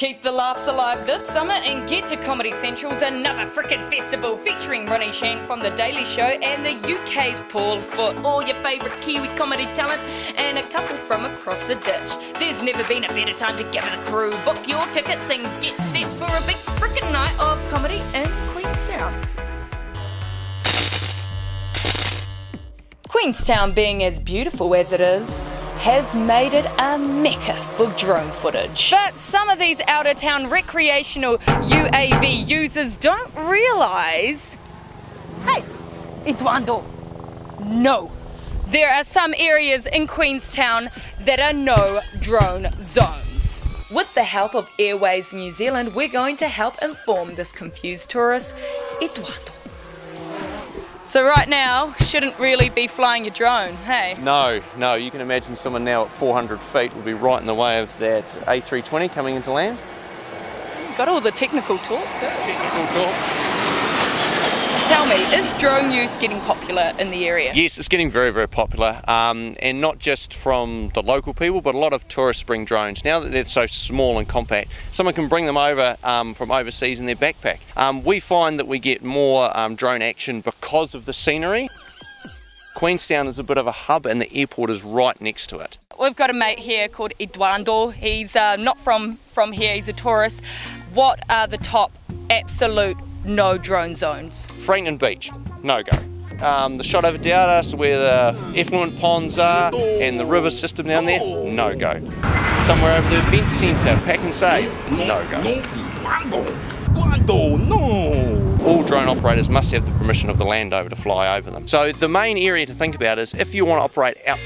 Keep the laughs alive this summer and get to Comedy Central's Another Frickin' Festival featuring Ronnie Shank from The Daily Show and the UK's Paul Foot, all your favourite Kiwi comedy talent and a couple from across the ditch. There's never been a better time to gather the crew. Book your tickets and get set for a big frickin' night of comedy in Queenstown. Queenstown, being as beautiful as it is, has made it a mecca for drone footage. But some of these out-of-town recreational UAV users don't realise... Hey, Edwardo, no. There are some areas in Queenstown that are no drone zones. With the help of Airways New Zealand, we're going to help inform this confused tourist, Edwardo. So right now, shouldn't really be flying your drone, hey? No, you can imagine someone now at 400 feet will be right in the way of that A320 coming into land. Got all the technical talk too. Technical talk. Tell me, is drone use getting popular in the area? Yes, it's getting very, very popular, and not just from the local people, but a lot of tourists bring drones. Now that they're so small and compact, someone can bring them over from overseas in their backpack. We find that we get more drone action because of the scenery. Queenstown is a bit of a hub and the airport is right next to it. We've got a mate here called Edwardo. He's not from here, he's a tourist. What are the top absolute no drone zones? Frankton Beach, no go. The shot over Edwardo, where the effluent ponds are and the river system down there, no go. Somewhere over the event centre, Pack and Save, no go. All drone operators must have the permission of the landowner to fly over them. So the main area to think about is if you want to operate out,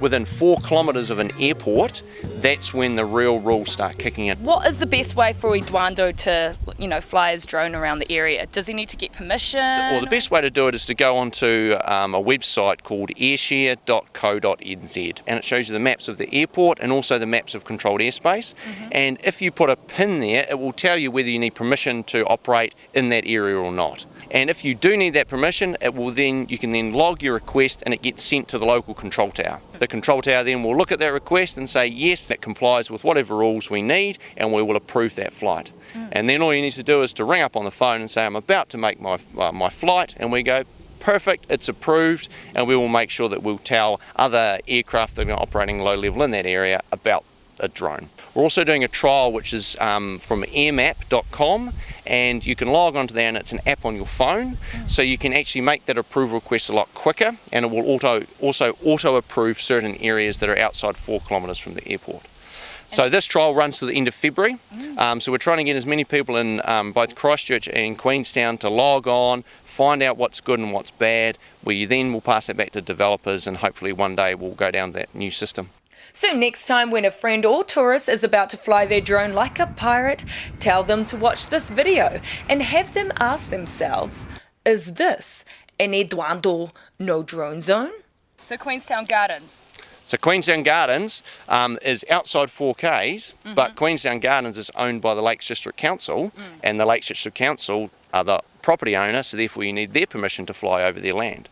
within 4 kilometres of an airport, that's when the real rules start kicking in. What is the best way for Edwardo to, fly his drone around the area? Does he need to get permission? Well, the best way to do it is to go onto a website called airshare.co.nz, and it shows you the maps of the airport and also the maps of controlled airspace. And if you put a pin there, it will tell you whether you need permission to operate in that area or not. And if you do need that permission, you can then log your request and it gets sent to the local control tower. The control tower then will look at that request and say yes, that complies with whatever rules we need, and we will approve that flight. And then all you need to do is to ring up on the phone and say I'm about to make my flight, and we go perfect, it's approved, and we will make sure that we'll tell other aircraft that are operating low level in that area about a drone. We're also doing a trial which is from airmap.com, and you can log onto there and it's an app on your phone, so you can actually make that approval request a lot quicker, and it will also auto approve certain areas that are outside 4 kilometres from the airport. So this trial runs to the end of February, so we're trying to get as many people in both Christchurch and Queenstown to log on, find out what's good and what's bad. We then will pass it back to developers, and hopefully one day we'll go down that new system. So next time when a friend or tourist is about to fly their drone like a pirate, tell them to watch this video and have them ask themselves, is this an Edwardo no drone zone? So Queenstown Gardens. So Queenstown Gardens is outside 4Ks, but Queenstown Gardens is owned by the Lakes District Council, and the Lakes District Council are the property owner, so therefore you need their permission to fly over their land.